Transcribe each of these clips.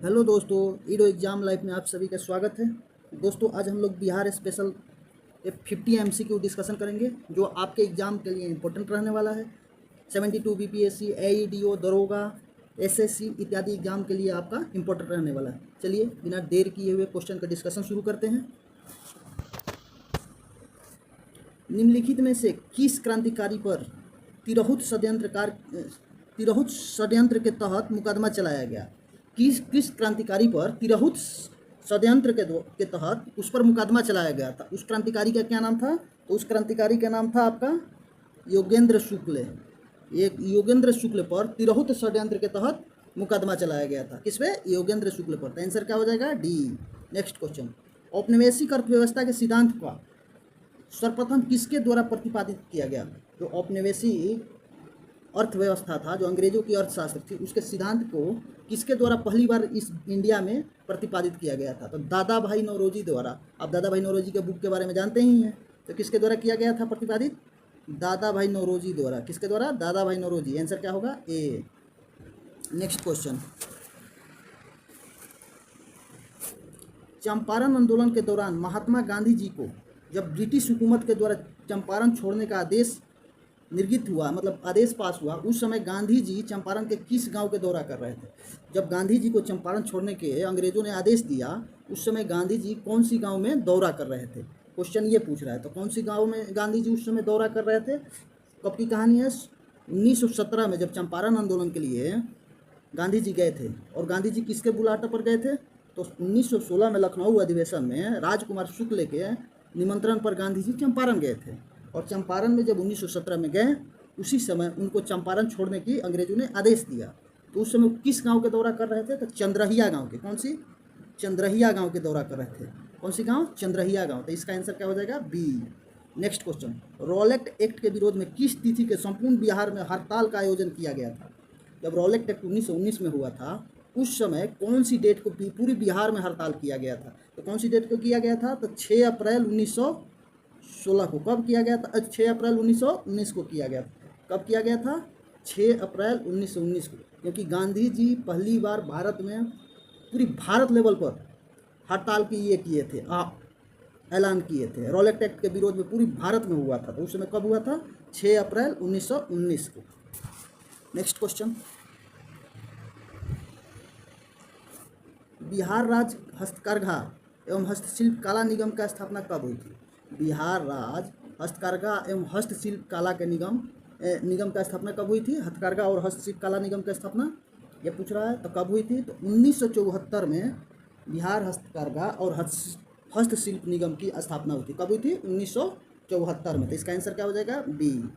Hello दोस्तों, ईडो exam life में आप सभी का स्वागत है। दोस्तों, आज हम लोग बिहार स्पेशल 50 MCQ डिस्कशन करेंगे जो आपके एग्ज़ाम के लिए इम्पोर्टेंट रहने वाला है। 72 BPSC, AEDO, दरोगा, SSC इत्यादि एग्ज़ाम के लिए आपका इम्पोर्टेंट रहने वाला है। चलिए बिना देर किए हुए क्वेश्चन का डिस्कशन शुरू करते हैं। निम्नलिखित में से किस क्रांतिकारी पर तिरहुत षड्यंत्र के तहत मुकदमा चलाया गया? किस क्रांतिकारी पर तिरहुत षड्यंत्र के तहत उस पर मुकदमा चलाया गया था? उस क्रांतिकारी का क्या नाम था? तो उस क्रांतिकारी का नाम था आपका योगेंद्र शुक्ल। एक योगेंद्र शुक्ल पर तिरहुत षड्यंत्र के तहत मुकदमा चलाया गया था। किस पे? योगेंद्र शुक्ल पर। तो आंसर क्या हो जाएगा? डी। नेक्स्ट क्वेश्चन, औपनिवेशिक अर्थव्यवस्था के सिद्धांत का सर्वप्रथम किसके द्वारा प्रतिपादित किया गया? जो औपनिवेशिक अर्थव्यवस्था था, जो अंग्रेजों की अर्थशास्त्र थी, उसके सिद्धांत को किसके द्वारा पहली बार इस इंडिया में प्रतिपादित किया गया था? तो दादा भाई नौरोजी द्वारा। आप दादा भाई नौरोजी के बुक के बारे में जानते ही हैं। तो किसके द्वारा किया गया था प्रतिपादित? दादा भाई नौरोजी द्वारा। किसके द्वारा? दादा भाई नौरोजी। आंसर क्या होगा? ए। नेक्स्ट क्वेश्चन, चंपारण आंदोलन के दौरान महात्मा गांधी जी को जब ब्रिटिश हुकूमत के द्वारा चंपारण छोड़ने का आदेश निर्गत हुआ, मतलब आदेश पास हुआ, उस समय गांधी जी चंपारण के किस गांव के दौरा कर रहे थे? जब गांधी जी को चंपारण छोड़ने के अंग्रेजों ने आदेश दिया, उस समय गांधी जी कौन सी गांव में दौरा कर रहे थे? क्वेश्चन ये पूछ रहा है। तो कौन सी गांव में गांधी जी उस समय दौरा कर रहे थे? कब की कहानी है? 1917 में, जब चंपारण आंदोलन के लिए गांधी जी गए थे। और गांधी जी किसके बुलाहट पर गए थे? तो 1916 में लखनऊ अधिवेशन में राजकुमार शुक्ल के निमंत्रण पर गांधी जी चंपारण गए थे। और चंपारण में जब 1917 में गए, उसी समय उनको चंपारण छोड़ने की अंग्रेजों ने आदेश दिया। तो उस समय किस गांव के दौरा कर रहे थे? तो चंद्रहिया गांव के। कौन सी? चंद्रहिया गांव के दौरा कर रहे थे। कौन सी गांव? चंद्रहिया गांव। तो इसका आंसर क्या हो जाएगा? B. Next question, Rowlatt act के विरोध में किस तिथि के संपूर्ण बिहार में हड़ताल का आयोजन किया गया था? जब रॉलेट एक्ट 1919 में हुआ था, उस समय कौन सी डेट को पूरी बिहार में हड़ताल किया गया था? तो कौन सी डेट को किया गया था? तो 6 अप्रैल 1916 को। कब किया गया था? 6 अप्रैल 1919 को किया गया था। कब किया गया था? 6 अप्रैल 1919 को। क्योंकि गांधी जी पहली बार भारत में, पूरी भारत लेवल पर हड़ताल की ये किए थे, ऐलान किए थे। रॉलेट एक्ट के विरोध में पूरी भारत में हुआ था। तो उस समय कब हुआ था? 6 अप्रैल 1919 को। नेक्स्ट क्वेश्चन, बिहार राज्य हस्तकरघा एवं हस्तशिल्प कला निगम का स्थापना कब हुई थी? बिहार राज्य हस्तकरघा एवं हस्तशिल्प कला के निगम का स्थापना कब हुई थी? हथकरघा और हस्तशिल्प कला निगम का स्थापना ये पूछ रहा है। तो कब हुई थी? तो 1974 में बिहार हस्तकरघा और हस्तशिल्प निगम की स्थापना हुई थी। कब हुई थी? 1974 में। तो इसका आंसर क्या हो जाएगा? बी।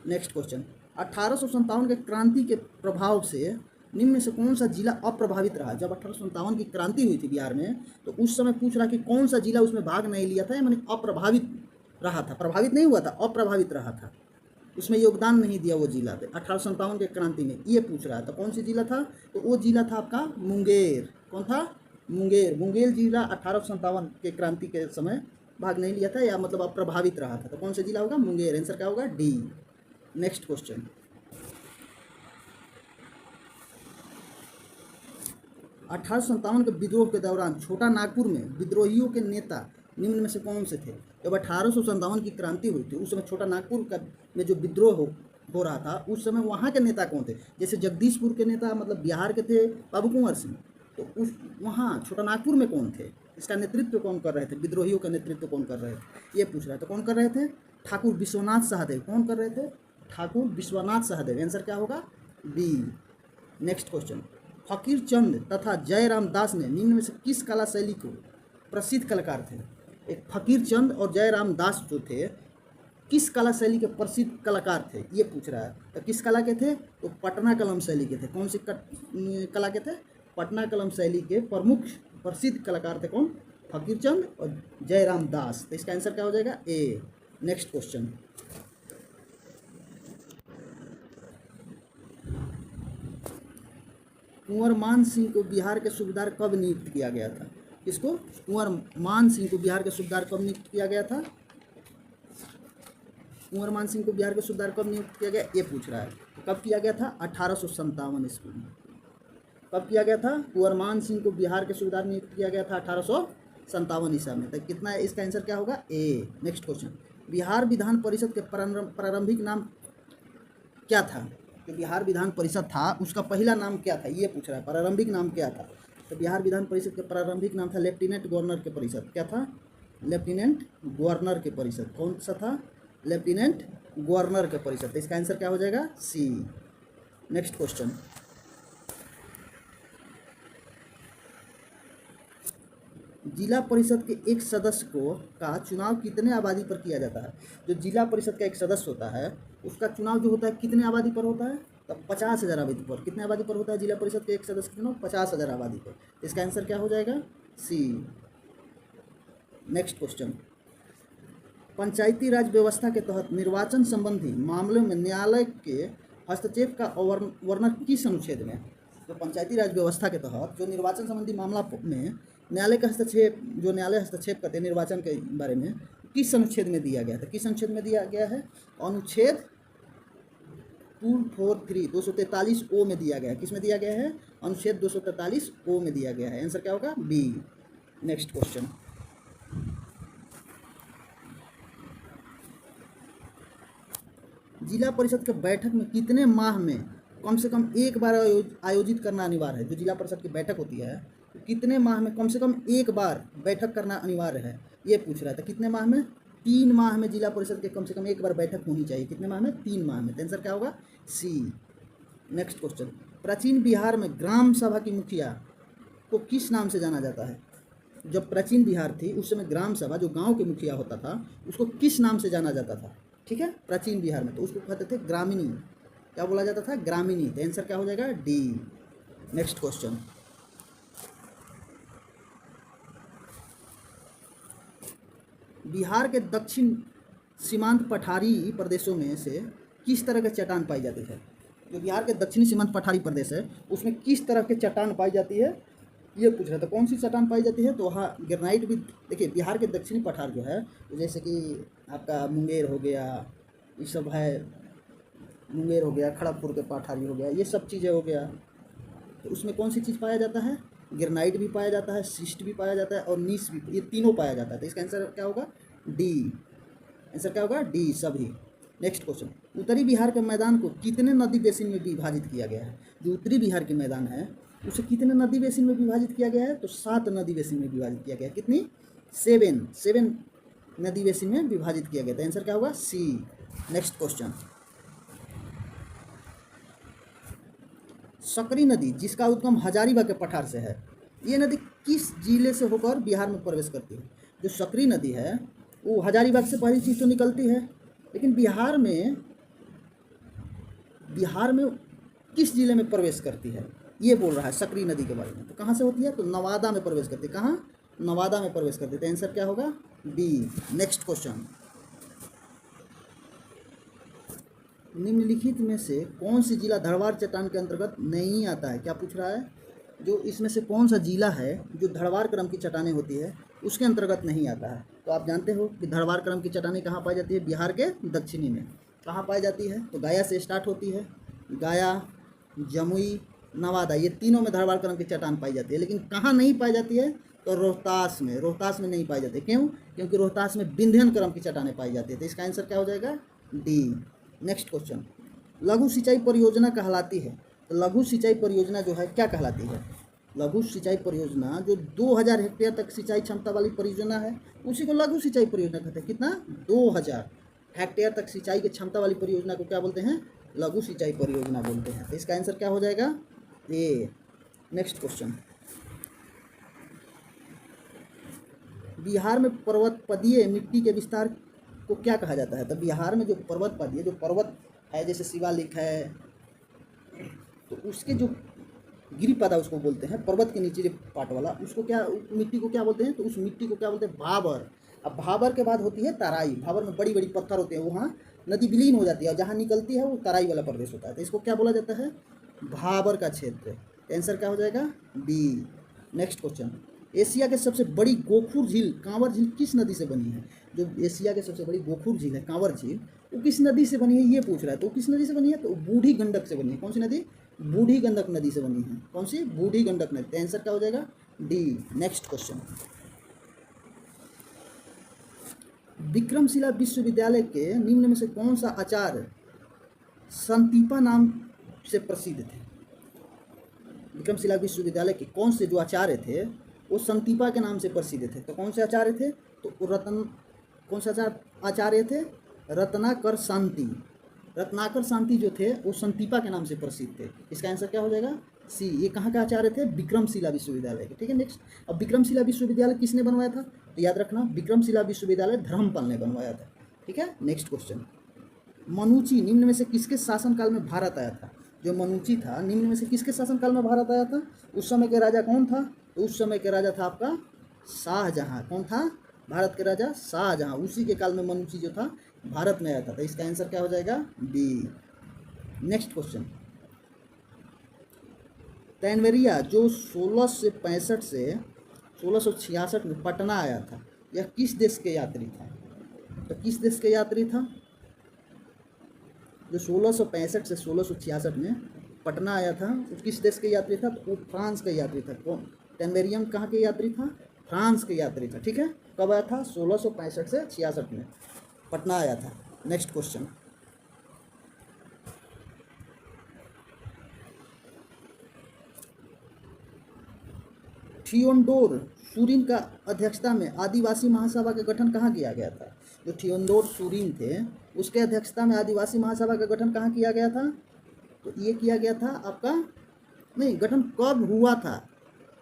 नेक्स्ट क्वेश्चन, 1857 के क्रांति के प्रभाव से निम्न में से कौन सा जिला अप्रभावित रहा? जब 1857 की क्रांति हुई थी बिहार में, तो उस समय पूछ रहा कि कौन सा जिला उसमें भाग नहीं लिया था, यानी अप्रभावित रहा था। प्रभावित नहीं हुआ था, अप्रभावित रहा था, उसमें योगदान नहीं दिया वो जिला 1857 के क्रांति में, ये पूछ रहा है। तो कौन सी जिला था? तो वो जिला था आपका मुंगेर। कौन था? मुंगेर। मुंगेर जिला 1857 के क्रांति के समय भाग नहीं लिया था, या मतलब अप्रभावित रहा था। तो कौन सा जिला होगा? मुंगेर। आंसर क्या होगा? डी। नेक्स्ट क्वेश्चन, 1857 के विद्रोह के दौरान छोटा नागपुर में विद्रोहियों के नेता निम्न में से कौन से थे? जब 1857 की क्रांति हुई थी, उस समय छोटा नागपुर का में जो विद्रोह हो रहा था, उस समय वहाँ के नेता कौन थे? जैसे जगदीशपुर के नेता मतलब बिहार के थे बाबू कुंवर सिंह। तो उस वहाँ छोटा नागपुर में कौन थे? इसका नेतृत्व कौन कर रहे थे? विद्रोहियों का नेतृत्व कौन कर रहे थे? ये पूछ रहा है। तो कौन कर रहे थे? ठाकुर विश्वनाथ सहदेव। कौन कर रहे थे? ठाकुर विश्वनाथ सहदेव। आंसर क्या होगा? B. Next question, Fakir Chand तथा जयराम दास ने निम्न में से किस कला शैली को प्रसिद्ध कलाकार थे? एक फकीर चंद और जयराम दास जो थे, किस कला शैली के प्रसिद्ध कलाकार थे? ये पूछ रहा है। तो किस कला के थे? तो पटना कलम शैली के थे। कौन सी कला के थे? पटना कलम शैली के प्रमुख प्रसिद्ध कलाकार थे। कौन? फकीर चंद और जयराम दास। तो इसका आंसर क्या हो जाएगा? ए। नेक्स्ट क्वेश्चन, कुंवर मान सिंह को बिहार के सूबेदार कब नियुक्त किया गया था? किसको? कुंवर मान सिंह को बिहार के सूबेदार कब नियुक्त किया गया था? कुंवर मान सिंह को बिहार के सूबेदार कब नियुक्त किया गया? ये पूछ रहा है। तो कब किया गया था? 1857 ईस्वी में। कब किया गया था? कुंवरमान सिंह को बिहार के सूबेदार नियुक्त किया गया था 1857 ईस्वी में। तो कितना है इसका आंसर क्या होगा? ए। नेक्स्ट क्वेश्चन, बिहार विधान परिषद के प्रारंभिक नाम क्या था? जो बिहार विधान परिषद था उसका पहला नाम क्या था, ये पूछ रहा है, प्रारंभिक नाम क्या था? तो बिहार विधान परिषद का प्रारंभिक नाम था लेफ्टिनेंट गवर्नर के परिषद। क्या था? लेफ्टिनेंट गवर्नर के परिषद। कौन सा था? लेफ्टिनेंट गवर्नर के परिषद। तो इसका आंसर क्या हो जाएगा? सी। नेक्स्ट क्वेश्चन, जिला परिषद के एक सदस्य को का चुनाव कितने आबादी पर किया जाता है? जो जिला परिषद का एक सदस्य होता है उसका चुनाव जो होता है कितने आबादी पर होता है? तो 50,000 आबादी पर। कितने आबादी पर होता है जिला परिषद के एक सदस्य का चुनाव? 50,000 आबादी पर। इसका आंसर क्या हो जाएगा? सी। नेक्स्ट क्वेश्चन, पंचायती राज व्यवस्था के तहत निर्वाचन संबंधी मामलों में न्यायालय के हस्तक्षेप का वर्णन किस अनुच्छेद में? तो पंचायती राज व्यवस्था के तहत जो निर्वाचन संबंधी मामला में न्यायालय का हस्तक्षेप, जो न्यायालय हस्तक्षेप करते हैं निर्वाचन के बारे में, किस अनुच्छेद में दिया गया था? किस अनुच्छेद में दिया गया है? अनुच्छेद 243 243 ओ में दिया गया है। किस में दिया गया है? अनुच्छेद 243 ओ में दिया गया है। आंसर क्या होगा? बी। नेक्स्ट क्वेश्चन, जिला परिषद के बैठक में कितने माह में कम से कम एक बार आयोजित करना अनिवार्य है? जो जिला परिषद की बैठक होती है तो कितने माह में कम से कम एक बार बैठक करना अनिवार्य है, ये पूछ रहा था। कितने माह में? 3 माह में जिला परिषद के कम से कम एक बार बैठक होनी चाहिए। कितने माह में? 3 माह में। तो आंसर क्या होगा? सी। नेक्स्ट क्वेश्चन, प्राचीन बिहार में ग्राम सभा की मुखिया को किस नाम से जाना जाता है? जब प्राचीन बिहार थी उस समय ग्राम सभा, जो गांव के मुखिया होता था, उसको किस नाम से जाना जाता था? ठीक है, प्राचीन बिहार में तो उसको कहते थे ग्रामीणी। क्या बोला जाता था? ग्रामीणी। तो आंसर क्या हो जाएगा? डी। नेक्स्ट क्वेश्चन, बिहार के दक्षिण सीमांत पठारी प्रदेशों में से किस तरह के चट्टान पाई जाती है? जो बिहार के दक्षिणी सीमांत पठारी प्रदेश है उसमें किस तरह के चट्टान पाई जाती है, ये पूछ रहा था। कौन सी चट्टान पाई जाती है? तो वहाँ ग्रेनाइट भी। देखिए बिहार के दक्षिणी पठार जो है, जैसे कि आपका मुंगेर हो गया, ये सब है, मुंगेर हो गया, खड़गपुर के पठारी हो गया, ये सब चीज़ें हो गया, तो उसमें कौन सी चीज़ पाया जाता है? ग्रेनाइट भी पाया जाता है, सिस्ट भी पाया जाता है और नीस भी, ये तीनों पाया जाता है। तो इसका आंसर क्या होगा? डी। आंसर क्या होगा? डी, सभी। नेक्स्ट क्वेश्चन, उत्तरी बिहार के मैदान को कितने नदी बेसिन में विभाजित किया गया है? जो उत्तरी बिहार के मैदान है उसे कितने नदी बेसिन में विभाजित किया गया है? तो 7 नदी बेसिन में विभाजित किया गया है। कितनी? 7 नदी बेसिन में विभाजित किया गया था। आंसर क्या होगा? सी। नेक्स्ट क्वेश्चन, सकरी नदी जिसका उद्गम हजारीबाग के पठार से है, ये नदी किस जिले से होकर बिहार में प्रवेश करती है? जो सकरी नदी है वो हजारीबाग से पहली चीज़ तो निकलती है, लेकिन बिहार में किस जिले में प्रवेश करती है, ये बोल रहा है सकरी नदी के बारे में। तो कहाँ से होती है? तो नवादा में प्रवेश करती है। कहाँ? नवादा में प्रवेश करती है। तो आंसर क्या होगा? बी। नेक्स्ट क्वेश्चन, निम्नलिखित में से कौन सी जिला धरवार चट्टान के अंतर्गत नहीं आता है? क्या पूछ रहा है? जो इसमें से कौन सा जिला है जो धरवार क्रम की चट्टानें होती है उसके अंतर्गत नहीं आता है? तो आप जानते हो कि धरवार क्रम की चट्टानें कहाँ पाई जाती है? बिहार के दक्षिणी में। कहाँ पाई जाती है? तो गया से स्टार्ट होती है, गया, जमुई, नवादा, ये तीनों में धरवार क्रम की चट्टान पाई जाती है। लेकिन कहाँ नहीं पाई जाती है? तो रोहतास में नहीं पाई जाती। क्यों? क्योंकि रोहतास में विंध्यन क्रम की चट्टानें पाई जाती है। तो इसका आंसर क्या हो जाएगा? डी। नेक्स्ट क्वेश्चन, लघु सिंचाई परियोजना कहलाती है, तो लघु सिंचाई परियोजना जो है क्या कहलाती है? लघु सिंचाई परियोजना जो 2000 हेक्टेयर तक सिंचाई क्षमता वाली परियोजना है उसी को लघु सिंचाई परियोजना कहते हैं। कितना? 2000 हेक्टेयर तक सिंचाई की क्षमता वाली परियोजना को क्या बोलते हैं? लघु सिंचाई परियोजना बोलते हैं। तो इसका आंसर क्या हो जाएगा? ए। नेक्स्ट क्वेश्चन, बिहार में पर्वतपदीय मिट्टी के विस्तार को क्या कहा जाता है? तो बिहार में जो पर्वतपदीय, जो पर्वत है जैसे शिवालिक है, तो उसके जो गिरिपदा उसको बोलते हैं, पर्वत के नीचे जो पार्ट वाला, उसको क्या, मिट्टी को क्या बोलते हैं? तो उस मिट्टी को क्या बोलते हैं? भाबर। अब भाबर के बाद होती है तराई। भाबर में बड़ी बड़ी पत्थर होते हैं, वहाँ नदी विलीन हो जाती है और जहाँ निकलती है वो तराई वाला प्रदेश होता है। तो इसको क्या बोला जाता है? भाबर का क्षेत्र। आंसर क्या हो जाएगा? बी। नेक्स्ट क्वेश्चन, एशिया के सबसे बड़ी गोखुर झील कांवर झील किस नदी से बनी है? जो एशिया के सबसे बड़ी गोखुर झील है कांवर झील, वो किस नदी से बनी है ये पूछ रहा है। तो किस नदी से बनी है? तो बूढ़ी गंडक से बनी है। कौन सी नदी? बूढ़ी गंडक नदी से बनी है। कौन सी? बूढ़ी गंडक नदी। तो आंसर क्या हो जाएगा? डी। नेक्स्ट क्वेश्चन, विक्रमशिला विश्वविद्यालय के निम्न में से कौन सा आचार्य संतीपा नाम से प्रसिद्ध थे? विक्रमशिला विश्वविद्यालय के कौन से जो आचार्य थे वो संतीपा के नाम से प्रसिद्ध थे? तो कौन से आचार्य थे? तो कौन से आचार्य थे? रत्नाकर शांति। रत्नाकर शांति जो थे वो संतीपा के नाम से प्रसिद्ध थे। इसका आंसर क्या हो जाएगा? सी। ये कहाँ के आचार्य थे? विक्रमशिला विश्वविद्यालय के। ठीक है, नेक्स्ट। अब विक्रमशिला विश्वविद्यालय किसने बनवाया था? तो याद रखना, विक्रमशिला विश्वविद्यालय धर्मपाल ने बनवाया था। ठीक है, नेक्स्ट क्वेश्चन, मनुची निम्न में से किसके शासनकाल में भारत आया था? जो मनुची था निम्न में से किसके शासनकाल में भारत आया था? उस समय के राजा कौन था? तो उस समय के राजा था आपका शाहजहां। कौन था? भारत के राजा शाहजहां। उसी के काल में मनुची जो था भारत में आया था। तो इसका आंसर क्या हो जाएगा? बी। नेक्स्ट क्वेश्चन, तैनवेरिया जो 1665 से 1666 में पटना आया था, यह किस देश के यात्री था? तो किस देश के यात्री था? जो 1665 से 1666 में पटना आया था वो किस देश के यात्री था? तो वो फ्रांस का यात्री था। कौन? टेनवेरियम कहाँ के यात्री था? फ्रांस के यात्री था। ठीक है, कब आया था? 1665 से 66 में पटना आया था। नेक्स्ट क्वेश्चन, थियोडोर सूरिन का अध्यक्षता में आदिवासी महासभा का गठन कहाँ किया गया था? जो थियोडोर सूरिन थे उसके अध्यक्षता में आदिवासी महासभा का गठन कहाँ किया गया था? तो ये किया गया था आपका, नहीं, गठन कब हुआ था,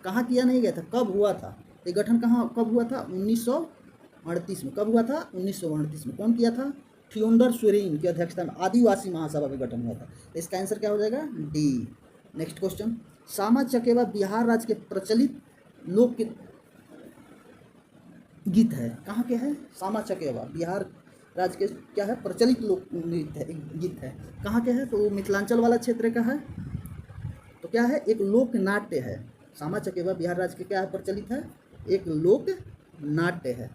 कहाँ किया नहीं गया था, कब हुआ था? ये गठन कब हुआ था? 1938 में। कब हुआ था? 1938 में। कौन किया था? थियोडोर सूरिन की अध्यक्षता में आदिवासी महासभा का गठन हुआ था। तो इसका आंसर क्या हो जाएगा? D. Next question, Sama Chakeva Bihar राज्य के प्रचलित लोक गीत है। कहाँ के है? सामा चकेवा बिहार राज्य के क्या है? प्रचलित लोक नृत्य है, गीत है। कहाँ के है? तो वो मिथिलांचल वाला क्षेत्र का है। तो क्या है? एक लोक नाट्य है। सामा चकेवा बिहार राज्य के क्या है? प्रचलित है, एक लोक नाट्य है।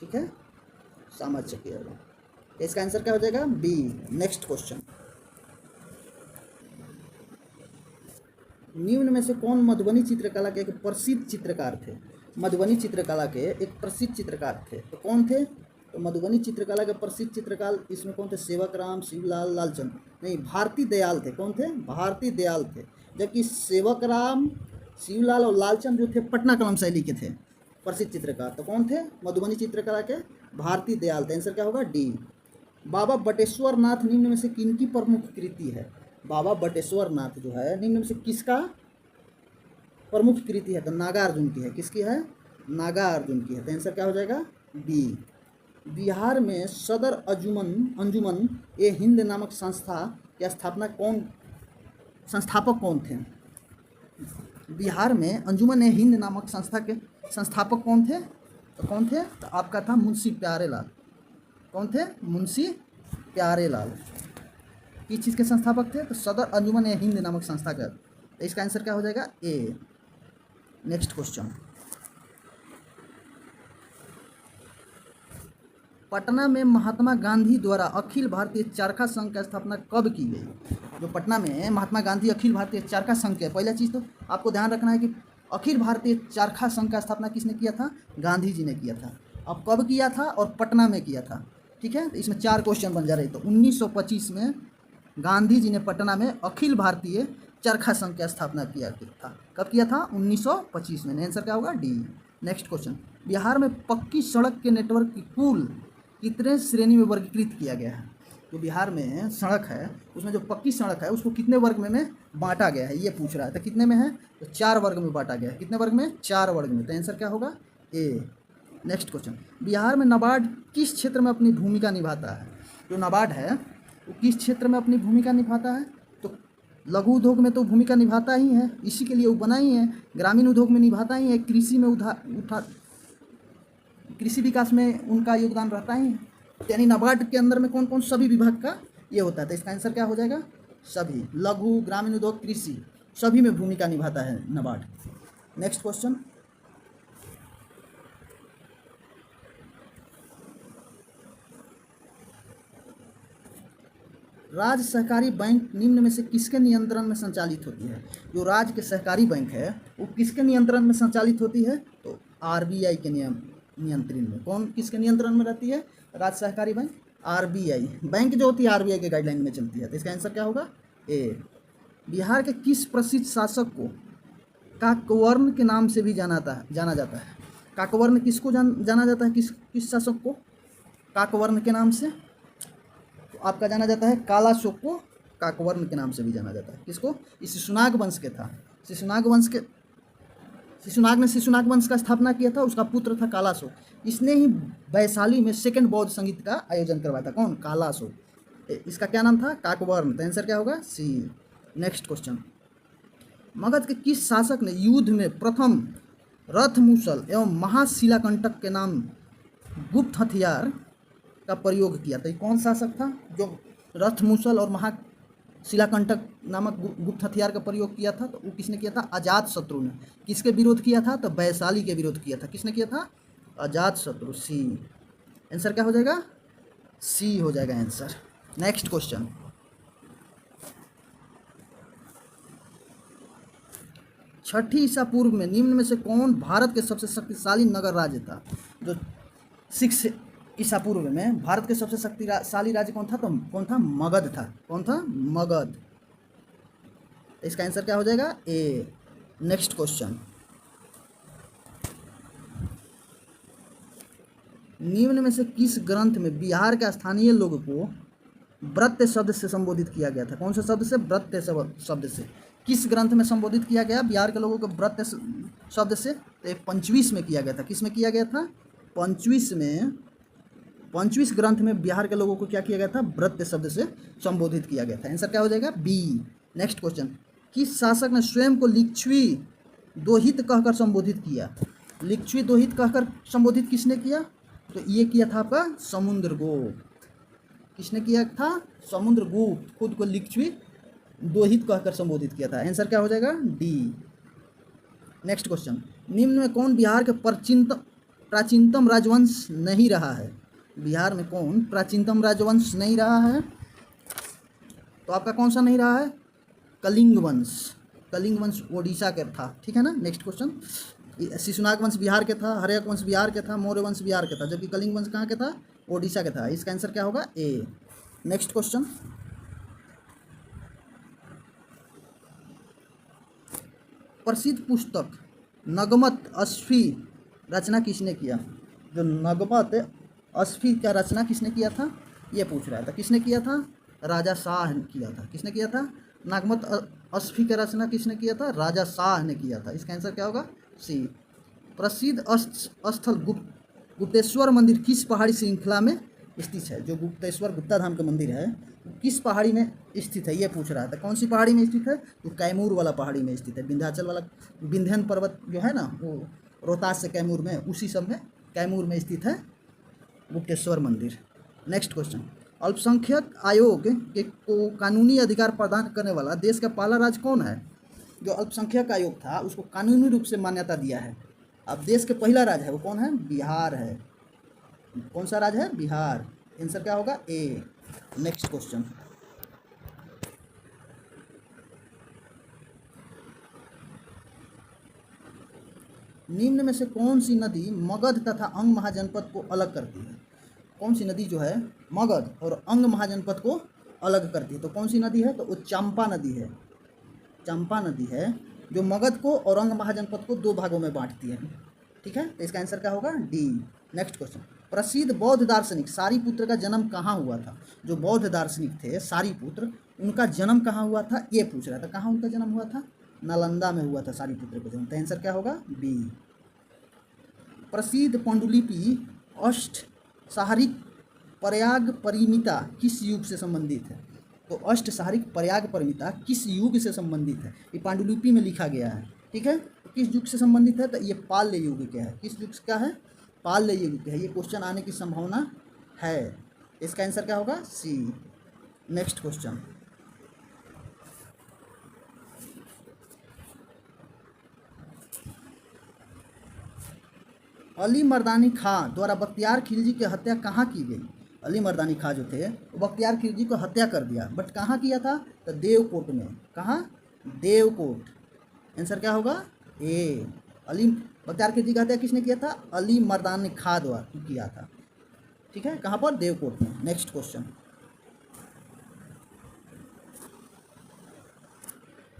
ठीक है, सामा चकेवा। इसका आंसर क्या हो जाएगा? बी। नेक्स्ट क्वेश्चन, निम्न में से कौन मधुबनी चित्रकला के एक प्रसिद्ध चित्रकार थे? मधुबनी चित्रकला के एक प्रसिद्ध चित्रकार थे। तो कौन थे? तो मधुबनी चित्रकला के प्रसिद्ध चित्रकार इसमें कौन थे? सेवकराम, शिवलाल, लालचंद, नहीं, भारती दयाल थे। कौन थे? भारती दयाल थे। जबकि सेवकराम, शिवलाल और लालचंद जो थे पटना कलम शैली के थे प्रसिद्ध चित्रकार। तो कौन थे? मधुबनी चित्रकला के भारती दयाल थे। आंसर क्या होगा? डी। बाबा बटेश्वर नाथ निम्न में से किनकी प्रमुख कृति है? बाबा बटेश्वर नाथ जो है निम्न में से किसका प्रमुख कृति है? तो नागार्जुन की है। किसकी है? नागार्जुन की है। तो आंसर क्या हो जाएगा? बी। बिहार में सदर अंजुमन ए हिंद नामक संस्था की संस्थापक कौन थे? बिहार में अंजुमन ए हिंद नामक संस्था के संस्थापक कौन थे? तो कौन थे? तो आपका था मुंशी प्यारेलाल। कौन थे? मुंशी प्यारेलाल। किस चीज़ के संस्थापक थे? तो सदर अंजुमन ए हिंद नामक संस्था का। तो इसका आंसर क्या हो जाएगा? ए। नेक्स्ट क्वेश्चन, पटना में महात्मा गांधी द्वारा अखिल भारतीय चरखा संघ की स्थापना कब की गई? जो पटना में महात्मा गांधी अखिल भारतीय चरखा संघ के, पहला चीज़ तो आपको ध्यान रखना है कि अखिल भारतीय चरखा संघ का स्थापना किसने किया था? गांधी जी ने किया था। अब कब किया था और पटना में किया था? ठीक है, तो इसमें 4 क्वेश्चन बन जा रहे। तो 1925 में गांधी जी ने पटना में अखिल भारतीय चरखा संघ की स्थापना किया था। कब किया था? 1925 में। आंसर क्या होगा? डी। नेक्स्ट क्वेश्चन, बिहार में पक्की सड़क के नेटवर्क की कुल कितने श्रेणी में वर्गीकृत किया गया है? जो बिहार में सड़क है उसमें जो पक्की सड़क है उसको कितने वर्ग में बांटा गया है, ये पूछ रहा है। तो कितने में है? तो 4 वर्ग में बांटा गया है। कितने वर्ग में? 4 वर्ग में। तो आंसर क्या होगा? ए। नेक्स्ट क्वेश्चन, बिहार में नाबार्ड किस क्षेत्र में अपनी भूमिका निभाता है? जो नाबार्ड है वो किस क्षेत्र में अपनी भूमिका निभाता है? तो लघु उद्योग में तो भूमिका निभाता ही है, इसी के लिए वो बना ही है। ग्रामीण उद्योग में निभाता ही है, कृषि में कृषि विकास में उनका योगदान रहता ही है। यानी नाबार्ड के अंदर में कौन कौन सभी विभाग का ये होता है। तो इसका आंसर क्या हो जाएगा? सभी। लघु, ग्रामीण उद्योग, कृषि, सभी में भूमिका निभाता है नाबार्ड। नेक्स्ट क्वेश्चन, राज्य सहकारी बैंक निम्न में से किसके नियंत्रण में संचालित होती है? जो राज्य के सहकारी बैंक है वो किसके नियंत्रण में संचालित होती है? तो आरबीआई के नियंत्रण में। कौन किसके नियंत्रण में रहती है? राज्य सहकारी बैंक आरबीआई। बैंक जो होती है आरबीआई के गाइडलाइन में चलती है। तो इसका आंसर क्या होगा? ए। बिहार के किस प्रसिद्ध शासक को काकवर्ण के नाम से भी जाना जाता है? काकवर्ण किसको जाना जाता है? किस शासक को काकवर्ण के नाम से? तो आपका जाना जाता है कालाशोक को काकवर्ण के नाम से भी जाना जाता है। किसको? ये शिशुनाग वंश के था। शिशुनाग ने शिशुनाग वंश का स्थापना किया था। उसका पुत्र था कालाशोक। इसने ही वैशाली में सेकंड बौद्ध संगीत का आयोजन करवाया था। कौन? कालाशोक। इसका क्या नाम था? काकवर्ण। तो आंसर क्या होगा? सी। नेक्स्ट क्वेश्चन, मगध के किस शासक ने युद्ध में प्रथम रथ मूसल एवं महाशिलाकंटक के नाम गुप्त हथियार का प्रयोग किया था? ये कौन शासक था जो रथ मूसल और महाशिलाकंटक नामक गुप्त हथियार का प्रयोग किया था? तो वो किसने किया था? अजातशत्रु ने। किसके विरोध किया था? तो वैशाली के विरोध किया था। किसने किया था? अजातशत्रु। सी। आंसर क्या हो जाएगा? सी हो जाएगा आंसर। नेक्स्ट क्वेश्चन, छठी ईसा पूर्व में निम्न में से कौन भारत के सबसे शक्तिशाली नगर राज्य था? जो 6 ईसा पूर्व में भारत के सबसे शक्तिशाली राज्य कौन था? तो कौन था? मगध था। कौन था? मगध। इसका आंसर क्या हो जाएगा? ए। नेक्स्ट क्वेश्चन, निम्न में से किस ग्रंथ में बिहार के स्थानीय लोगों को व्रत्य शब्द से संबोधित किया गया था? कौन से शब्द से? व्रत्य शब्द से। किस ग्रंथ में संबोधित किया गया बिहार के लोगों को व्रत्य शब्द से? तो पंचवीस में किया गया था। किस में किया गया था? पंचवीस में। पंचवीस ग्रंथ में बिहार के लोगों को क्या किया गया था? व्रत्य शब्द से संबोधित किया गया था। आंसर क्या हो जाएगा? बी। नेक्स्ट क्वेश्चन, किस शासक ने स्वयं को लिच्छवी दोहित कहकर संबोधित किया? लिच्छवी दोहित कहकर संबोधित किसने किया? तो ये किया था आपका समुद्रगुप्त। किसने किया था? समुद्रगुप्त खुद को लिच्छवी दोहित कहकर संबोधित किया था। आंसर क्या हो जाएगा? डी। नेक्स्ट क्वेश्चन, निम्न में कौन बिहार के प्राचीनतम राजवंश नहीं रहा है? बिहार में कौन प्राचीनतम राजवंश नहीं रहा है? तो आपका कौन सा नहीं रहा है? कलिंग वंश। कलिंग वंश ओडिशा का था। ठीक है ना। नेक्स्ट क्वेश्चन, शिशुनाग वंश बिहार के था, हर्यक वंश बिहार के था, मौर्य वंश बिहार के था, जबकि कलिंग वंश कहाँ के था? ओडिशा का था। इसका आंसर क्या होगा? ए। नेक्स्ट क्वेश्चन, प्रसिद्ध पुस्तक नगमत अस्फी रचना किसने किया? जो नगमत अस्फी का रचना किसने किया था? ये पूछ रहा था। किसने किया था? राजा शाह ने किया था। किसने किया था? नगमत अस्फी का रचना किसने किया था? राजा शाह ने किया था। इसका आंसर क्या होगा? सी। प्रसिद्ध स्थल गुप्तेश्वर मंदिर किस पहाड़ी श्रृंखला में स्थित है? जो गुप्तेश्वर गुप्ता धाम का मंदिर है किस पहाड़ी में स्थित है? ये पूछ रहा था। कौन सी पहाड़ी में स्थित है? तो कैमूर वाला पहाड़ी में स्थित है। विंध्याचल वाला विंध्यन पर्वत जो है ना, वो रोहतास से कैमूर में, उसी सब में कैमूर में स्थित है गुप्तेश्वर मंदिर। नेक्स्ट क्वेश्चन, अल्पसंख्यक आयोग को कानूनी अधिकार प्रदान करने वाला देश का पहला राज्य कौन है? जो अल्पसंख्यक आयोग था उसको कानूनी रूप से मान्यता दिया है। अब देश के पहला राज्य है वो कौन है? बिहार है। कौन सा राज्य है? बिहार। आंसर क्या होगा? ए। नेक्स्ट क्वेश्चन, निम्न में से कौन सी नदी मगध तथा अंग महाजनपद को अलग करती है? कौन सी नदी जो है मगध और अंग महाजनपद को अलग करती है? तो कौन सी नदी है? तो वो चंपा नदी है। चंपा नदी है जो मगध को और अंग महाजनपद को 2 भागों में बांटती है। ठीक है। तो इसका आंसर क्या होगा? डी। नेक्स्ट क्वेश्चन, प्रसिद्ध बौद्ध दार्शनिक सारिपुत्र का जन्म कहाँ हुआ था? जो बौद्ध दार्शनिक थे सारिपुत्र, उनका जन्म कहाँ हुआ था? ये पूछ रहा था। कहाँ उनका जन्म हुआ था? नालंदा में हुआ था सारिपुत्र का जन्म। तो आंसर क्या होगा? बी। प्रसिद्ध पांडुलिपि अष्ट सहारिक प्रयाग परिमिता किस युग से संबंधित है? तो अष्ट सहारिक प्रयाग परिमिता किस युग से संबंधित है? ये पांडुलिपि में लिखा गया है। ठीक है। तो किस युग से संबंधित है? तो ये पाल्य युग का है। किस युग का है? पाल्य युग का है। ये क्वेश्चन आने की संभावना है। इसका आंसर क्या होगा? सी। नेक्स्ट क्वेश्चन, अली मर्दानी खां द्वारा बख्तियार खिलजी की हत्या कहाँ की गई? अली मर्दानी खां जो थे वो बख्तियार खिलजी को हत्या कर दिया, बट कहाँ किया था? तो देवकोट में। कहाँ? देवकोट। आंसर क्या होगा? ए। अली बख्तियार खिलजी का हत्या किसने किया था? अली मर्दानी खां द्वारा किया था। ठीक है, कहाँ पर? देवकोट में। नेक्स्ट क्वेश्चन,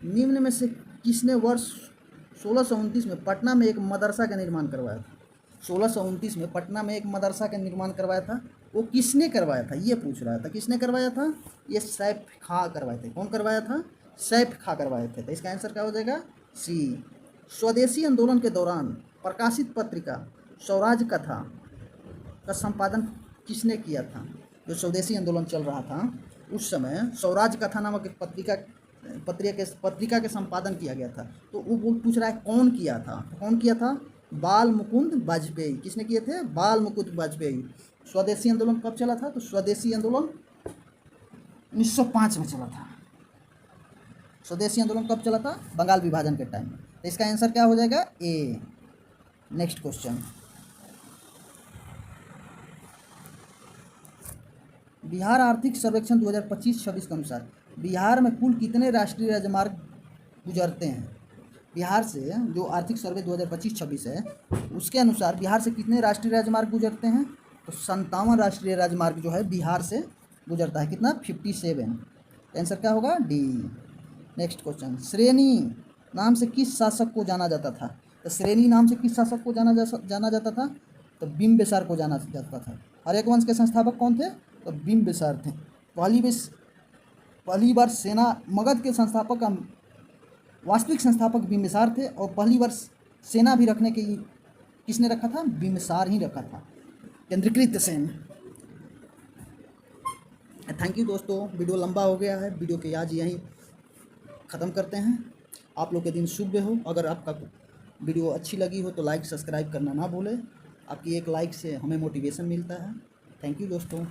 निम्न में से किसने वर्ष 1629 में पटना में एक मदरसा का निर्माण करवाया था? 1629 में पटना में एक मदरसा का निर्माण करवाया था, वो किसने करवाया था? ये पूछ रहा था, किसने करवाया था? ये सैफ खां करवाए थे। कौन करवाया था? सैफ खां करवाए थे। तो इसका आंसर क्या हो जाएगा? सी। स्वदेशी आंदोलन के दौरान प्रकाशित पत्रिका स्वराज कथा का संपादन किसने किया था? जो स्वदेशी आंदोलन चल रहा था उस समय स्वराज कथा नामक एक पत्रिका के संपादन किया गया था। तो वो पूछ रहा है कौन किया था? कौन किया था? बाल मुकुंद वाजपेयी। किसने किए थे? बाल मुकुंद वाजपेयी। स्वदेशी आंदोलन कब चला था? तो स्वदेशी आंदोलन 1905 में चला था। स्वदेशी आंदोलन कब चला था? बंगाल विभाजन के टाइम में। तो इसका आंसर क्या हो जाएगा? ए। नेक्स्ट क्वेश्चन, बिहार आर्थिक सर्वेक्षण 2025-26 के अनुसार बिहार में कुल कितने राष्ट्रीय राजमार्ग गुजरते हैं? बिहार से जो आर्थिक सर्वे 2025-26 है उसके अनुसार बिहार से कितने राष्ट्रीय राजमार्ग गुजरते हैं? तो 57 राष्ट्रीय राजमार्ग जो है बिहार से गुजरता है। कितना? 57। आंसर क्या होगा? डी। नेक्स्ट क्वेश्चन, श्रेणी नाम से किस शासक को जाना जाता था? तो श्रेणी नाम से किस शासक को जाना जाता था? तो बिंबिसार को जाना जाता था। हर्यक वंश के संस्थापक कौन थे? तो बिंबिसार थे। पहली बार सेना मगध के संस्थापक का वास्तविक संस्थापक बिंबिसार थे, और पहली बार सेना भी रखने के किसने रखा था? बिंबिसार ही रखा था, केंद्रीकृत सेना। थैंक यू दोस्तों, वीडियो लंबा हो गया है, वीडियो के आज यहीं ख़त्म करते हैं। आप लोग के दिन शुभ हो। अगर आपका वीडियो अच्छी लगी हो तो लाइक सब्सक्राइब करना ना भूलें। आपकी एक लाइक से हमें मोटिवेशन मिलता है। थैंक यू दोस्तों।